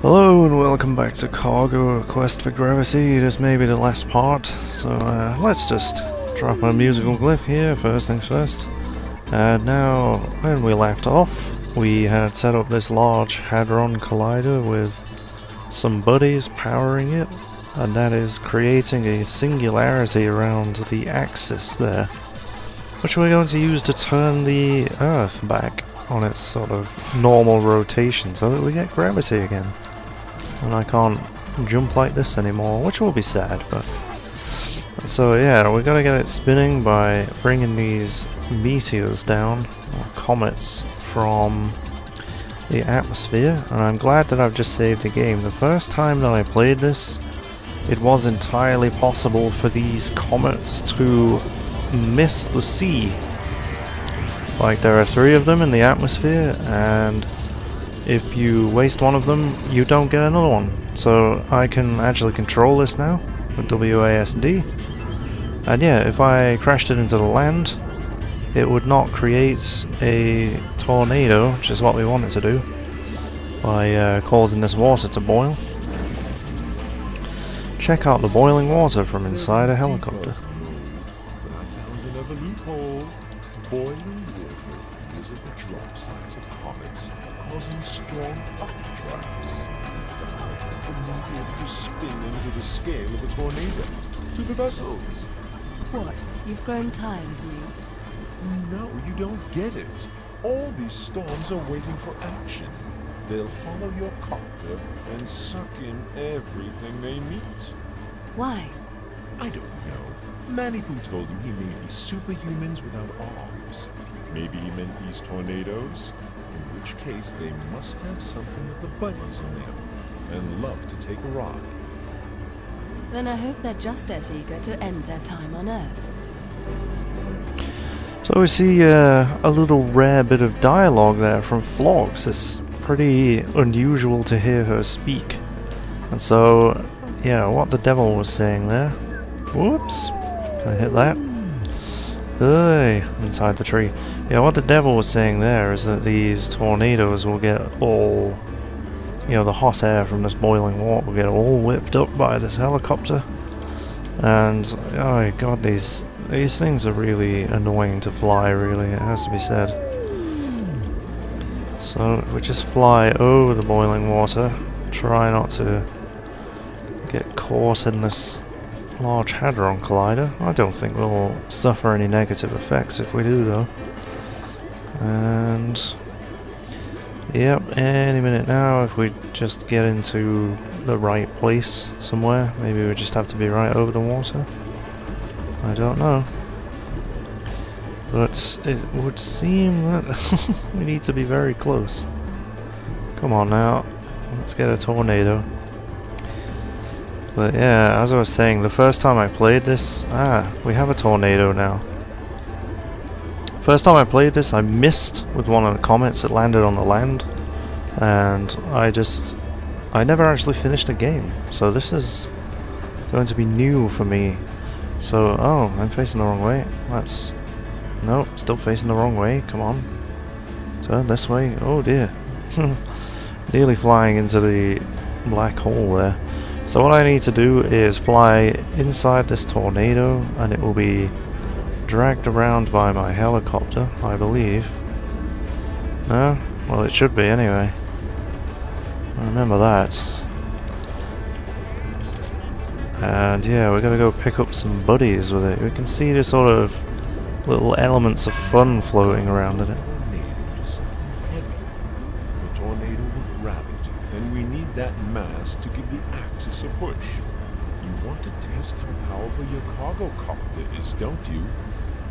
Hello and welcome back to Cargo Quest for Gravity. This may be the last part, so let's just drop our musical glyph here, first things first. And now, when we left off, we had set up this large Hadron Collider with some buddies powering it, and that is creating a singularity around the axis there, which we're going to use to turn the Earth back on its sort of normal rotation so that we get gravity again. And I can't jump like this anymore, which will be sad, but... So yeah, we're gonna get it spinning by bringing these meteors down, or comets, from the atmosphere, and I'm glad that I've just saved the game. The first time that I played this, it was entirely possible for these comets to miss the sea. Like, there are 3 of them in the atmosphere, and if you waste one of them, you don't get another one. So I can actually control this now with WASD. And yeah, if I crashed it into the land, it would not create a tornado, which is what we want it to do, by causing this water to boil. Check out the boiling water from inside a helicopter. I found another loophole. Boiling water is at the drop sites of comets, causing strong updrafts. The will be able to spin into the scale of a tornado to the vessels. What? You've grown tired of me? No, you don't get it. All these storms are waiting for action. They'll follow your copter and suck in everything they meet. Why? I don't know. Manipu told him he may be superhumans without arms. Maybe he meant these tornadoes, in which case they must have something of the buddies in them, and love to take a ride. Then I hope they're just as eager to end their time on Earth. So we see a little rare bit of dialogue there from Phlox. It's pretty unusual to hear her speak. And so, yeah, what the devil was saying there. Whoops. Can I hit that? Hey, inside the tree. Yeah, what the devil was saying there is that these tornadoes will get all, you know, the hot air from this boiling water will get all whipped up by this helicopter. And, oh my god, these things are really annoying to fly, really, it has to be said. So, if we just fly over the boiling water, try not to get caught in this large Hadron Collider. I don't think we'll suffer any negative effects if we do, though. And yep, any minute now, if we just get into the right place somewhere, maybe we just have to be right over the water. I don't know. But it would seem that we need to be very close. Come on now, let's get a tornado. But yeah, as I was saying, the first time I played this... we have a tornado now. First time I played this, I missed with one of the comets that landed on the land. And I never actually finished the game. So this is going to be new for me. So, oh, I'm facing the wrong way. Nope, still facing the wrong way. Come on. Turn this way. Oh dear. Nearly flying into the black hole there. So what I need to do is fly inside this tornado, and it will be dragged around by my helicopter, I believe. No? Well, it should be anyway. I remember that. And yeah, we're gonna go pick up some buddies with it. We can see the sort of little elements of fun floating around in it. The tornado will grab it, and we need that mass to give the axis a push. You want to test how powerful your cargo copter is, don't you?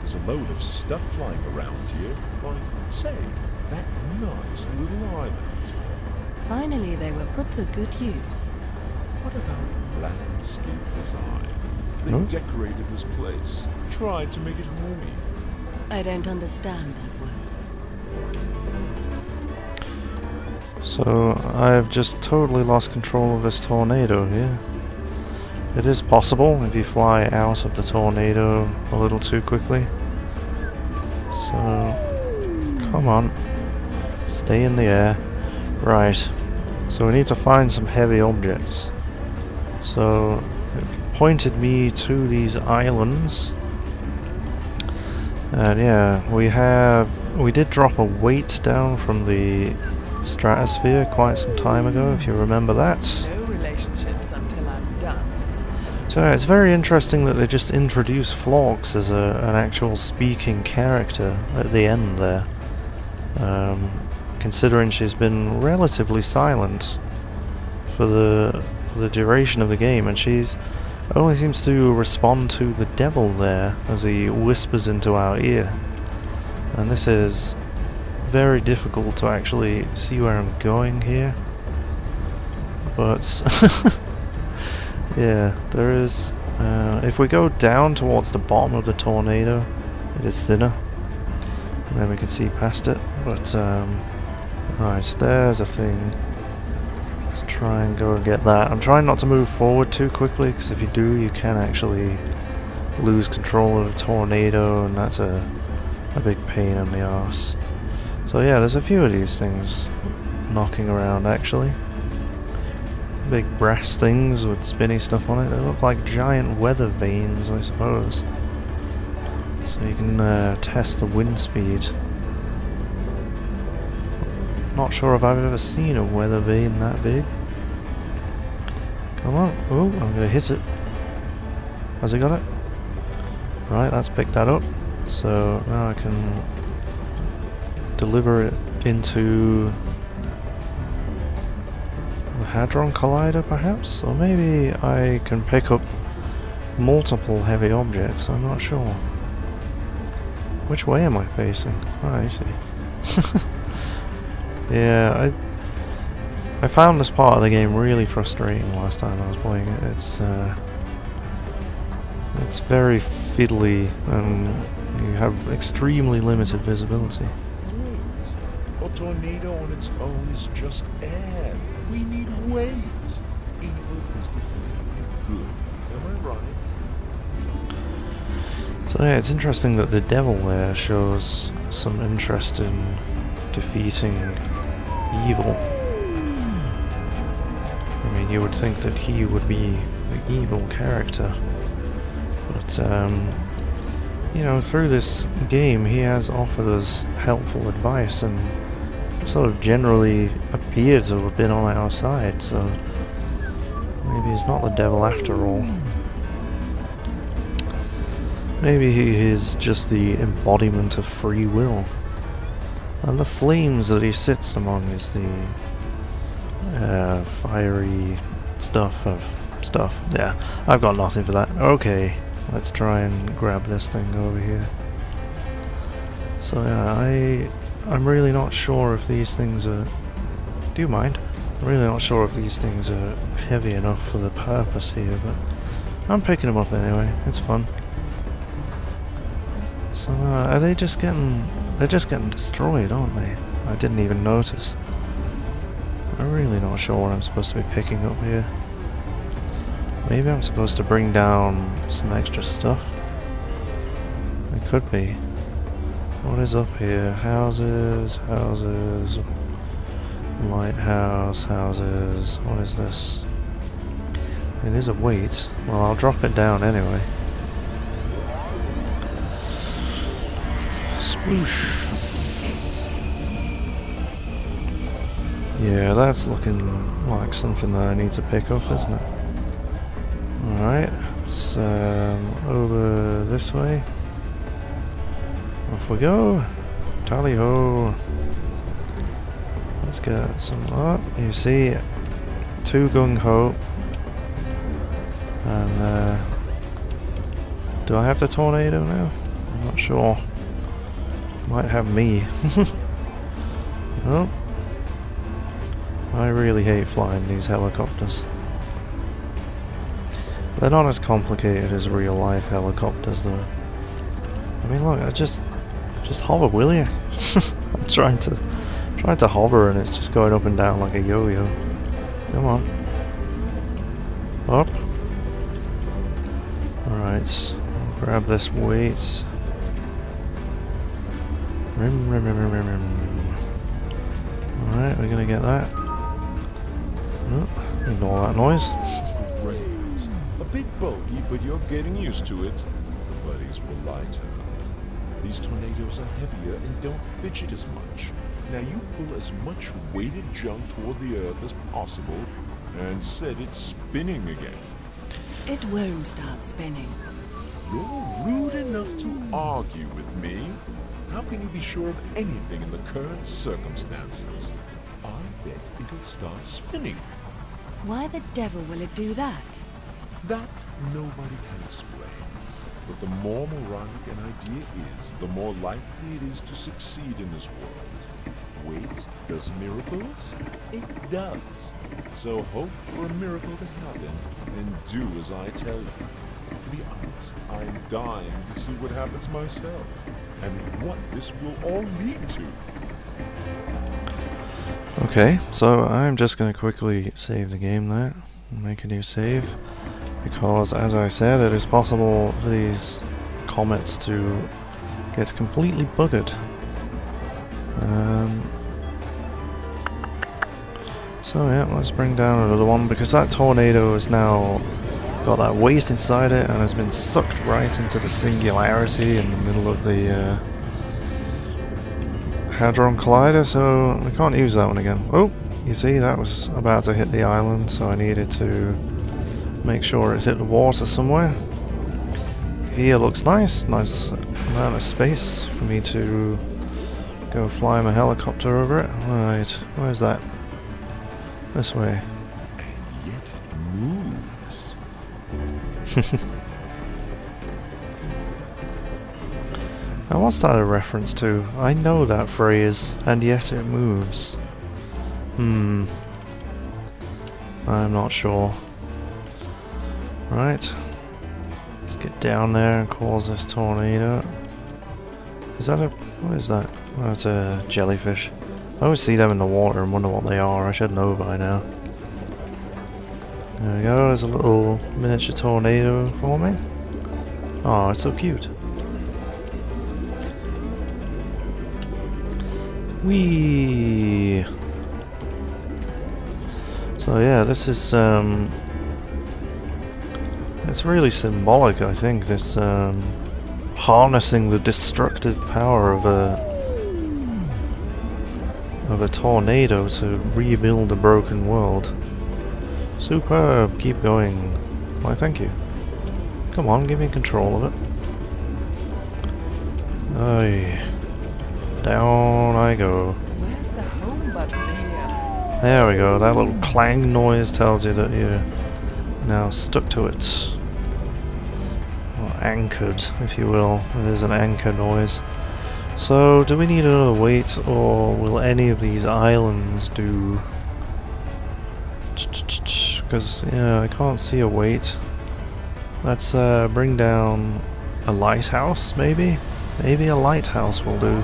There's a load of stuff flying around here, like, say, that nice little island. Finally, they were put to good use. What about landscape design? They decorated this place, tried to make it homey. I don't understand that word. So I've just totally lost control of this tornado here. It is possible if you fly out of the tornado a little too quickly. So, come on. Stay in the air. Right. So we need to find some heavy objects. So it pointed me to these islands. And yeah, we did drop a weight down from the stratosphere quite some time ago, if you remember that. No relationships until I'm done. So yeah, it's very interesting that they just introduce Phlox as an actual speaking character at the end there. Considering she's been relatively silent for the duration of the game, and she's only seems to respond to the devil there as he whispers into our ear. And this is very difficult to actually see where I'm going here. But yeah, there is. If we go down towards the bottom of the tornado, it is thinner, and then we can see past it. But right, there's a thing. Let's try and go and get that. I'm trying not to move forward too quickly, because if you do, you can actually lose control of the tornado, and that's a big pain in the arse. So yeah, there's a few of these things knocking around actually. Big brass things with spinny stuff on it. They look like giant weather vanes, I suppose. So you can test the wind speed. Not sure if I've ever seen a weather vane that big. Come on. Oh, I'm gonna hit it. Has it got it? Right, that's picked that up. So now I can deliver it into the Hadron Collider, perhaps? Or maybe I can pick up multiple heavy objects, I'm not sure. Which way am I facing? Oh, I see. Yeah, I found this part of the game really frustrating last time I was playing it. It's very fiddly, and you have extremely limited visibility. A tornado on its own is just air. We need weight. Evil is defeated with good. Am I right? So yeah, it's interesting that the devil there shows some interest in defeating evil. I mean, you would think that he would be the evil character, but you know, through this game he has offered us helpful advice and sort of generally appeared to have been on our side, so maybe he's not the devil after all. Maybe he is just the embodiment of free will. And the flames that he sits among is the fiery stuff. Yeah, I've got nothing for that. Okay, let's try and grab this thing over here. So yeah, I'm really not sure if these things are... Do you mind? I'm really not sure if these things are heavy enough for the purpose here, but I'm picking them up anyway. It's fun. So are they just getting... They're just getting destroyed, aren't they? I didn't even notice. I'm really not sure what I'm supposed to be picking up here. Maybe I'm supposed to bring down some extra stuff? It could be. What is up here? Houses, houses, lighthouse, houses. What is this? It is a weight. Well, I'll drop it down anyway. Sploosh. Yeah, that's looking like something that I need to pick up, isn't it? Alright, so over this way. Off we go. Tally ho. Let's get some up. You see, too gung ho. And do I have the tornado now? I'm not sure. Might have me. Oh. I really hate flying these helicopters. They're not as complicated as real life helicopters though. I mean look, just hover, will you? I'm trying to hover and it's just going up and down like a yo-yo. Come on. Up. Alright, grab this weight. Alright, we're gonna get that. Ignore that noise. Great. A bit bulky, but you're getting used to it. The buddies will lighter. These tornadoes are heavier and don't fidget as much. Now you pull as much weighted junk toward the earth as possible and set it spinning again. It won't start spinning. You're rude enough to argue with me. How can you be sure of anything in the current circumstances? I bet it'll start spinning. Why the devil will it do that? That nobody can explain. But the more moronic an idea is, the more likely it is to succeed in this world. Wait, does miracles? It does. So hope for a miracle to happen, and do as I tell you. To be honest, I'm dying to see what happens myself, and what this will all lead to. Okay, so I'm just going to quickly save the game there, and make a new save, because as I said, it is possible for these comets to get completely buggered. So yeah, let's bring down another one, because that tornado has now got that weight inside it and has been sucked right into the singularity in the middle of the Hadron Collider, so we can't use that one again. Oh, you see, that was about to hit the island, so I needed to make sure it hit the water somewhere. Here looks nice, nice amount of space for me to go fly my helicopter over it. Right, where's that? This way. And yet moves. Now what's that a reference to? I know that phrase, and yet it moves. I'm not sure. Right. Let's get down there and cause this tornado. Is that a... what is that? Oh, it's a jellyfish. I always see them in the water and wonder what they are. I should know by now. There we go, there's a little miniature tornado forming. Oh, it's so cute. Whee! So yeah, this is it's really symbolic, I think, this harnessing the destructive power of a tornado to rebuild a broken world. Superb, keep going. Why, thank you. Come on, give me control of it. Aye. Down I go. Where's the home button here? There we go, that little clang noise tells you that you're now stuck to it. Or anchored, if you will. It is an anchor noise. So, do we need another weight, or will any of these islands do? Because, yeah, I can't see a weight. Let's bring down a lighthouse, maybe? Maybe a lighthouse will do.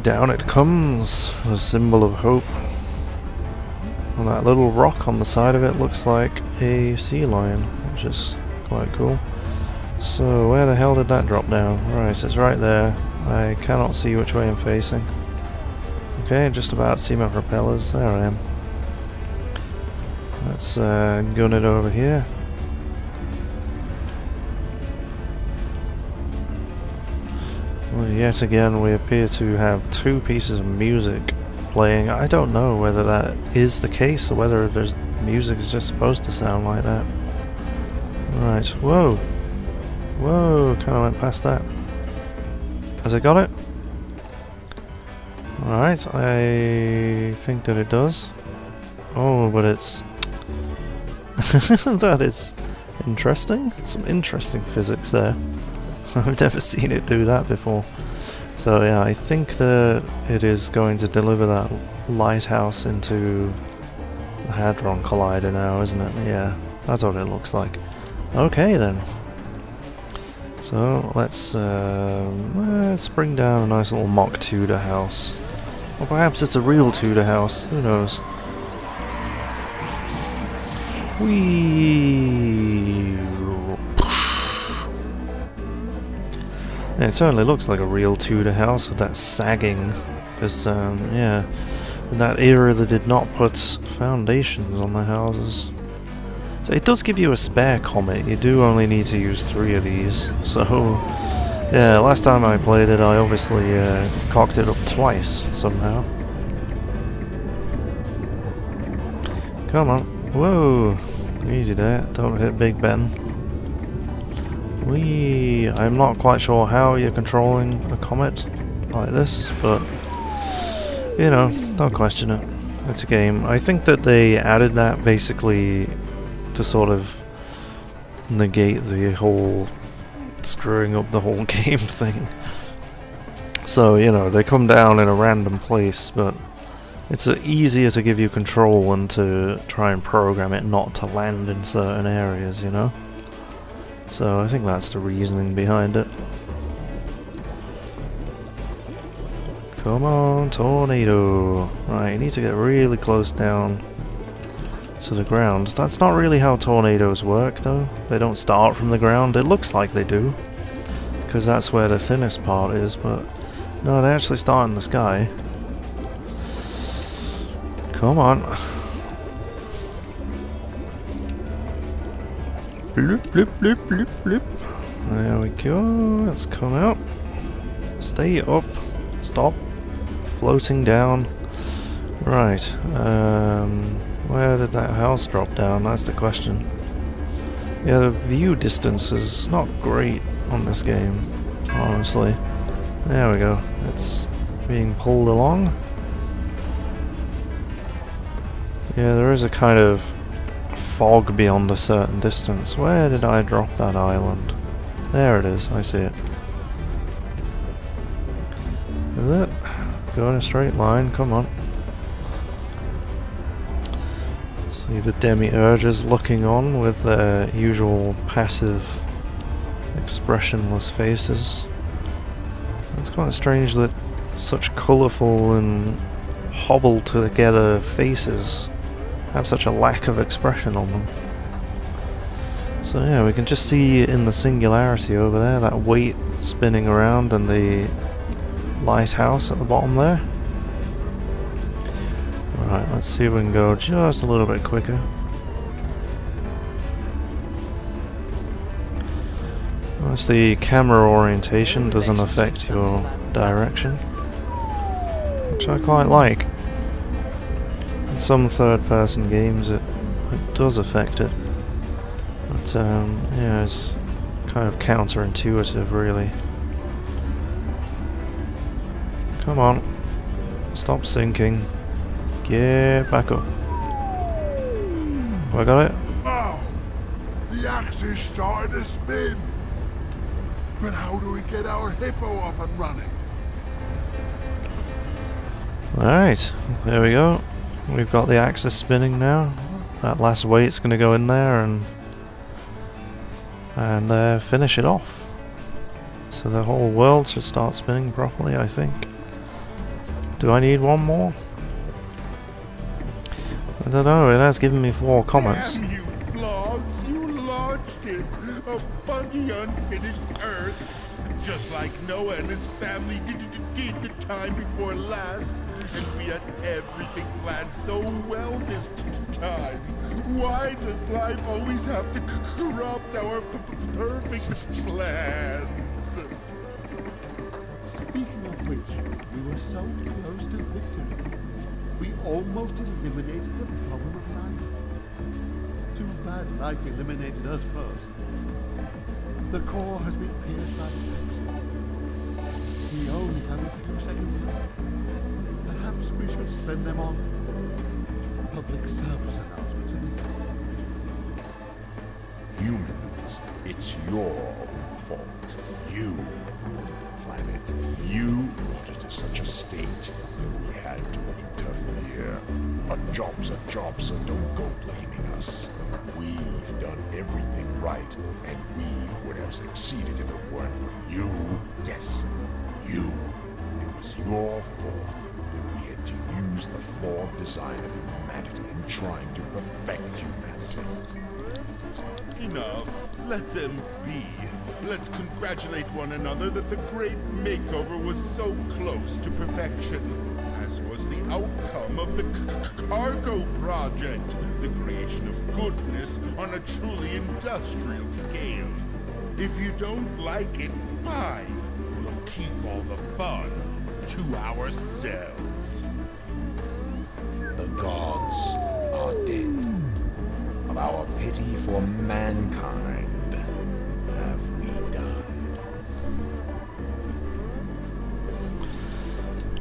Down it comes, a symbol of hope. And that little rock on the side of it looks like a sea lion, which is quite cool. So where the hell did that drop down? Right, it's right there. I cannot see which way I'm facing. Okay, just about see my propellers. There I am. Let's gun it over here. Well, yet again we appear to have two pieces of music playing. I don't know whether that is the case or whether there's music is just supposed to sound like that. Right, whoa. Whoa, kind of went past that. Has it got it? Alright, I think that it does. Oh, but it's... that is interesting. Some interesting physics there. I've never seen it do that before. So yeah, I think that it is going to deliver that lighthouse into the Hadron Collider now, isn't it? Yeah, that's what it looks like. Okay then. So let's bring down a nice little mock Tudor house. Or perhaps it's a real Tudor house, who knows. Whee! It certainly looks like a real Tudor house with that sagging, because yeah, in that era they did not put foundations on the houses. So it does give you a spare Comet. You do only need to use 3 of these. So yeah, last time I played it I obviously cocked it up twice somehow. Come on. Whoa! Easy there. Don't hit Big Ben. I'm not quite sure how you're controlling a Comet like this, but you know, don't question it. It's a game. I think that they added that basically to sort of negate the whole screwing up the whole game thing. So, you know, they come down in a random place, but it's easier to give you control than to try and program it not to land in certain areas, you know? So I think that's the reasoning behind it. Come on, tornado. Right, you need to get really close down to the ground. That's not really how tornadoes work, though. They don't start from the ground. It looks like they do, because that's where the thinnest part is, but no, they actually start in the sky. Come on. Bloop, bloop, bloop, bloop, bloop. There we go. Let's come out. Stay up. Stop. Floating down. Right. Where did that house drop down? That's the question. Yeah, the view distance is not great on this game, honestly. There we go. It's being pulled along. Yeah, there is a kind of fog beyond a certain distance. Where did I drop that island? There it is, I see it. Is it? Go in a straight line, come on. See the demiurges looking on with their usual passive, expressionless faces. It's quite strange that such colourful and hobbled together faces have such a lack of expression on them. So yeah, we can just see in the singularity over there, that weight spinning around and the lighthouse at the bottom there. Right, let's see if we can go just a little bit quicker. Notice the camera orientation doesn't affect your direction, which I quite like. In some third-person games it does affect it, but yeah, it's kind of counterintuitive, really. Come on, stop sinking, get back up. Have I got it? Oh, the axis started to spin. But how do we get our hippo up and running? Alright, there we go. We've got the axis spinning now. That last weight's going to go in there and finish it off. So the whole world should start spinning properly, I think. Do I need one more? I don't know, it has given me 4 comets. Damn you, flogs! You launched it! A buggy, unfinished Earth! Just like Noah and his family did the time before last. And we had everything planned so well this time. Why does life always have to corrupt our perfect plans? Speaking of which, we were so close to victory. We almost eliminated the problem of life. Too bad life eliminated us first. The core has been pierced by attacks. We only have a few seconds left. Perhaps we should spend them on public service announcements. Humans, it's your own fault. You ruined the planet. You brought it to such a state that we had to interfere. A job's a job, so don't go blaming us. We've done everything right, and we would have succeeded if it weren't for you. Yes, you. It was your fault that we had to use the flawed design of humanity in trying to perfect humanity. Enough. Let them be. Let's congratulate one another that the great makeover was so close to perfection, as was the outcome of the cargo project, the creation of goodness on a truly industrial scale. If you don't like it, fine. We'll keep all the fun to ourselves. The gods are dead. Of our pity for mankind have we died.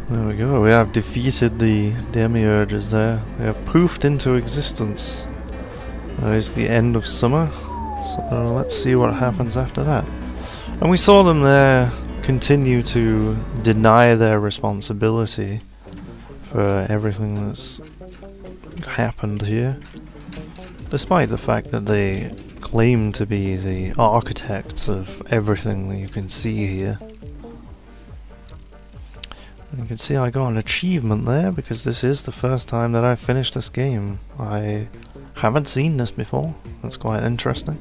There we go, we have defeated the demiurges there. They have poofed into existence. That is the end of summer. So let's see what happens after that. And we saw them there continue to deny their responsibility for everything that's happened here, despite the fact that they claim to be the architects of everything that you can see here. And you can see I got an achievement there because this is the first time that I've finished this game. I haven't seen this before. That's quite interesting.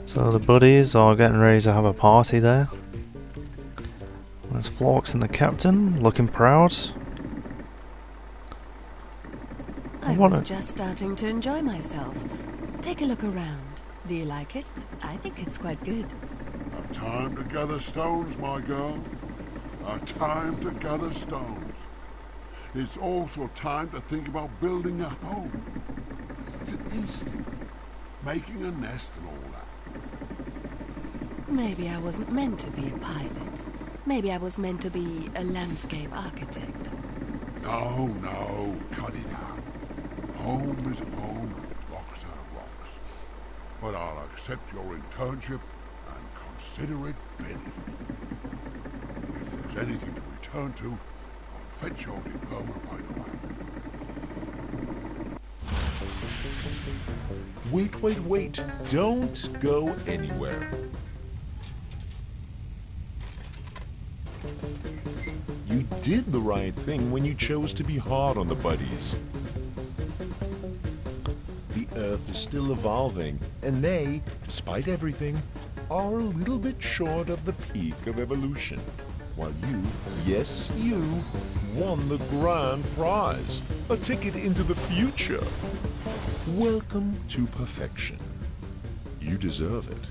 So the buddies are getting ready to have a party there. There's Florks and the captain, looking proud. I was just starting to enjoy myself. Take a look around. Do you like it? I think it's quite good. A time to gather stones, my girl. A time to gather stones. It's also time to think about building a home. It's an instinct. Making a nest and all that. Maybe I wasn't meant to be a pilot. Maybe I was meant to be a landscape architect. No, cut it out. Home is home, rocks are rocks. But I'll accept your internship and consider it finished. If there's anything to return to, I'll fetch your diploma right away. Wait. Don't go anywhere. You did the right thing when you chose to be hard on the buddies. The Earth is still evolving, and they, despite everything, are a little bit short of the peak of evolution. While you, yes you, won the grand prize, a ticket into the future. Welcome to perfection. You deserve it.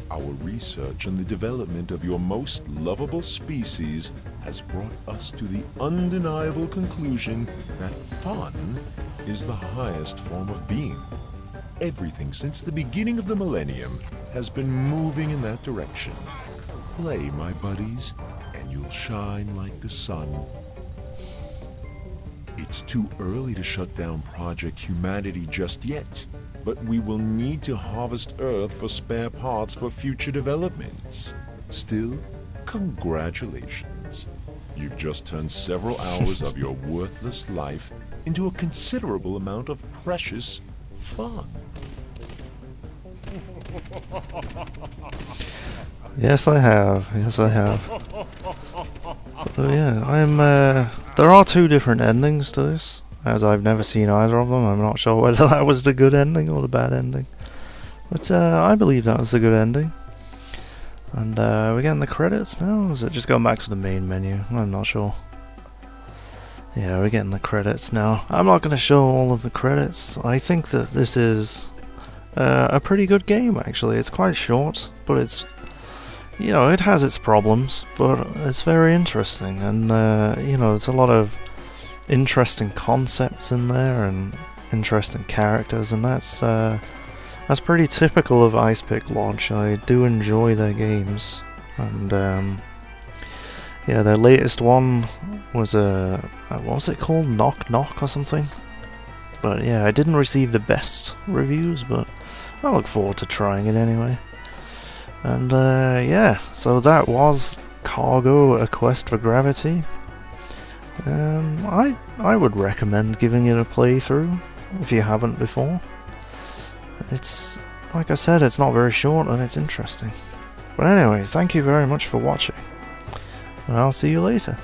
Our research and the development of your most lovable species has brought us to the undeniable conclusion that fun is the highest form of being. Everything since the beginning of the millennium has been moving in that direction. Play, my buddies, and you'll shine like the sun. It's too early to shut down Project Humanity just yet, but we will need to harvest Earth for spare parts for future developments. Still, congratulations. You've just turned several hours of your worthless life into a considerable amount of precious fun. Yes, I have. So yeah, there are two different endings to this, as I've never seen either of them. I'm not sure whether that was the good ending or the bad ending. But I believe that was the good ending. And we're getting the credits now? Or is it just going back to the main menu? I'm not sure. Yeah, we're getting the credits now. I'm not going to show all of the credits. I think that this is a pretty good game, actually. It's quite short, but it's, you know, it has its problems, but it's very interesting. And, you know, there's a lot of interesting concepts in there and interesting characters, and that's pretty typical of Ice Pick Lodge. I do enjoy their games, and yeah, their latest one was what was it called? Knock Knock or something? But yeah, I didn't receive the best reviews, but I look forward to trying it anyway. And yeah, so that was Cargo: A Quest for Gravity. I would recommend giving it a playthrough if you haven't before. It's, like I said, it's not very short and it's interesting. But anyway, thank you very much for watching, and I'll see you later.